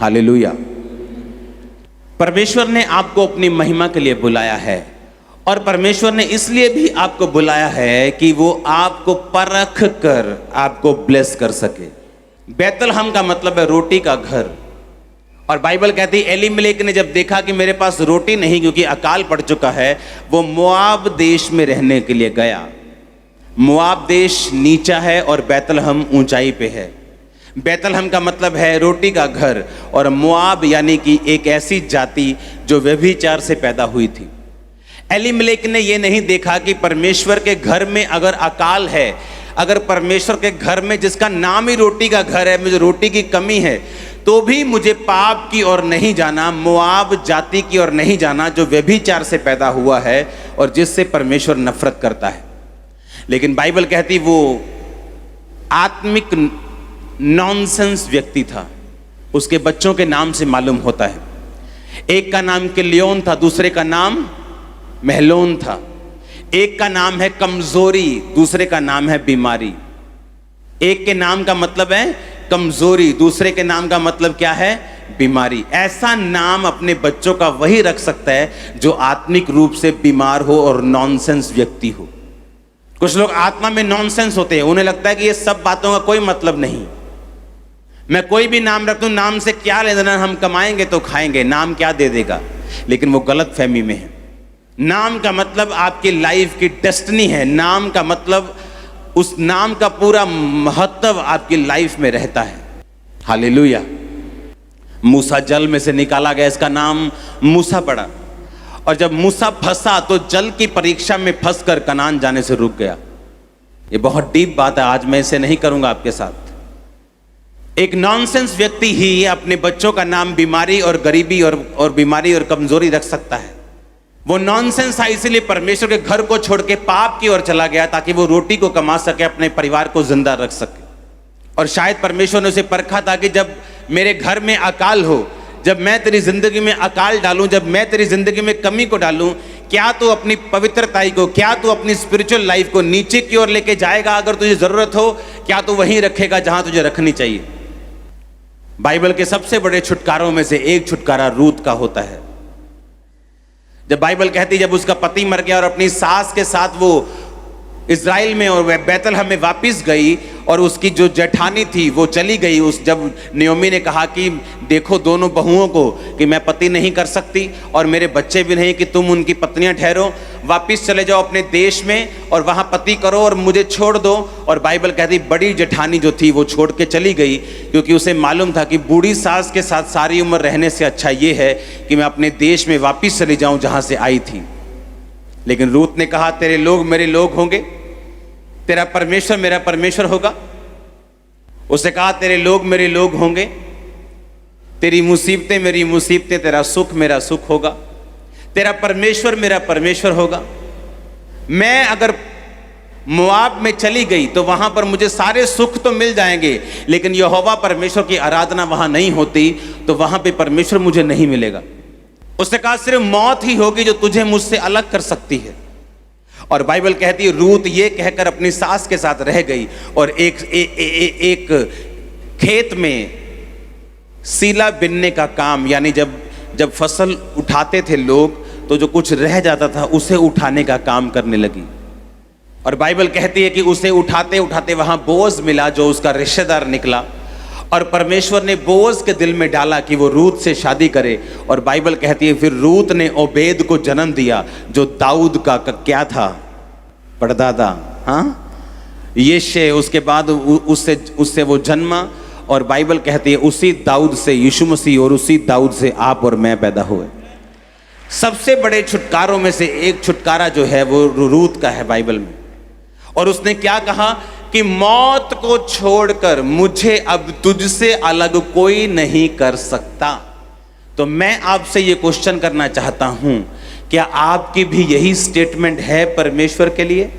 Hallelujah. परमेश्वर ने आपको अपनी महिमा के लिए बुलाया है और परमेश्वर ने इसलिए भी आपको बुलाया है कि वो आपको परख कर आपको ब्लेस कर सके। बैतलहम का मतलब है रोटी का घर। और बाइबल कहती है एलीमेलेक ने जब देखा कि मेरे पास रोटी नहीं क्योंकि अकाल पड़ चुका है, वो मोआब देश में रहने के लिए गया। मोआब देश नीचा है और बैतलहम ऊंचाई पे है। बैतलहम का मतलब है रोटी का घर और मोआब यानी कि एक ऐसी जाति जो व्यभिचार से पैदा हुई थी। एलीमेलेक ने यह नहीं देखा कि परमेश्वर के घर में अगर अकाल है, अगर परमेश्वर के घर में जिसका नाम ही रोटी का घर है, मुझे रोटी की कमी है, तो भी मुझे पाप की ओर नहीं जाना, मोआब जाति की ओर नहीं जाना जो व्यभिचार से पैदा हुआ है और जिससे परमेश्वर नफरत करता है। लेकिन बाइबल कहती वो आत्मिक नॉनसेंस व्यक्ति था। उसके बच्चों के नाम से मालूम होता है, एक का नाम किलियोन था, दूसरे का नाम महलोन था। एक का नाम है कमजोरी, दूसरे का नाम है बीमारी। एक के नाम का मतलब है कमजोरी, दूसरे के नाम का मतलब क्या है? बीमारी। ऐसा नाम अपने बच्चों का वही रख सकता है जो आत्मिक रूप से बीमार हो और नॉनसेंस व्यक्ति हो। कुछ लोग आत्मा में नॉनसेंस होते हैं, उन्हें लगता है कि ये सब बातों का कोई मतलब नहीं, मैं कोई भी नाम रख दूं, नाम से क्या लेना, हम कमाएंगे तो खाएंगे, नाम क्या दे देगा। लेकिन वो गलत फहमी में है। नाम का मतलब आपकी लाइफ की डेस्टिनी है। नाम का मतलब उस नाम का पूरा महत्व आपकी लाइफ में रहता है। हालेलुया। मूसा जल में से निकाला गया, इसका नाम मूसा पड़ा। और जब मूसा फंसा तो जल की परीक्षा में फंसकर कनान जाने से रुक गया। ये बहुत डीप बात है, आज मैं इसे नहीं करूंगा आपके साथ। एक नॉनसेंस व्यक्ति ही अपने बच्चों का नाम बीमारी और गरीबी और बीमारी और कमजोरी रख सकता है। वो नॉनसेंस था, इसीलिए परमेश्वर के घर को छोड़ के पाप की ओर चला गया ताकि वो रोटी को कमा सके, अपने परिवार को जिंदा रख सके। और शायद परमेश्वर ने उसे परखा था कि जब मेरे घर में अकाल हो, जब मैं तेरी जिंदगी में अकाल डालूं, जब मैं तेरी जिंदगी में कमी को डालूं, क्या तू अपनी पवित्रताई को, क्या तू अपनी स्पिरिचुअल लाइफ को नीचे की ओर लेके जाएगा? अगर तुझे जरूरत हो, क्या तू वहीं रखेगा जहां तुझे रखनी चाहिए? बाइबल के सबसे बड़े छुटकारों में से एक छुटकारा रूत का होता है। जब बाइबल कहती जब उसका पति मर गया और अपनी सास के साथ वो इज़राइल में और बैतलहम में वापस गई और उसकी जो जेठानी थी वो चली गई, उस जब नियोमी ने कहा कि देखो दोनों बहुओं को कि मैं पति नहीं कर सकती और मेरे बच्चे भी नहीं कि तुम उनकी पत्नियां ठहरो, वापस चले जाओ अपने देश में और वहां पति करो और मुझे छोड़ दो। और बाइबल कहती बड़ी जेठानी जो थी वो छोड़ के चली गई, क्योंकि उसे मालूम था कि बूढ़ी सास के साथ सारी उम्र रहने से अच्छा ये है कि मैं अपने देश में वापस चली जाऊं जहां से आई थी। लेकिन रूत ने कहा तेरे लोग मेरे लोग होंगे, तेरा परमेश्वर मेरा परमेश्वर होगा। उसने कहा तेरे लोग मेरे लोग होंगे, तेरी मुसीबतें मेरी मुसीबतें, तेरा सुख मेरा सुख होगा, तेरा परमेश्वर मेरा परमेश्वर होगा। मैं अगर मोआब में चली गई तो वहां पर मुझे सारे सुख तो मिल जाएंगे, लेकिन यहोवा परमेश्वर की आराधना वहां नहीं होती तो वहां पे परमेश्वर मुझे नहीं मिलेगा। उसने कहा सिर्फ मौत ही होगी जो तुझे मुझसे अलग कर सकती है। और बाइबल कहती है रूत ये कहकर अपनी सास के साथ रह गई और एक खेत में सीला बिनने का काम, यानी जब फसल उठाते थे लोग तो जो कुछ रह जाता था उसे उठाने का काम करने लगी। और बाइबल कहती है कि उसे उठाते उठाते वहां बोअज मिला जो उसका रिश्तेदार निकला और परमेश्वर ने बोअज के दिल में डाला कि वो रूत से शादी करे। और बाइबल कहती है फिर रूत ने ओबेद को जन्म दिया जो दाऊद का क्या था? परदादा। हाँ, यिशै उसके बाद उससे वो जन्मा। और बाइबल कहती है उसी दाऊद से यीशु मसीह और उसी दाऊद से आप और मैं पैदा हुए। सबसे बड़े छुटकारों में से एक छुटकारा जो है वो रूत का है बाइबल में। और उसने क्या कहा कि मौत को छोड़कर मुझे अब तुझसे अलग कोई नहीं कर सकता। तो मैं आपसे ये क्वेश्चन करना चाहता हूं, क्या आपकी भी यही स्टेटमेंट है परमेश्वर के लिए?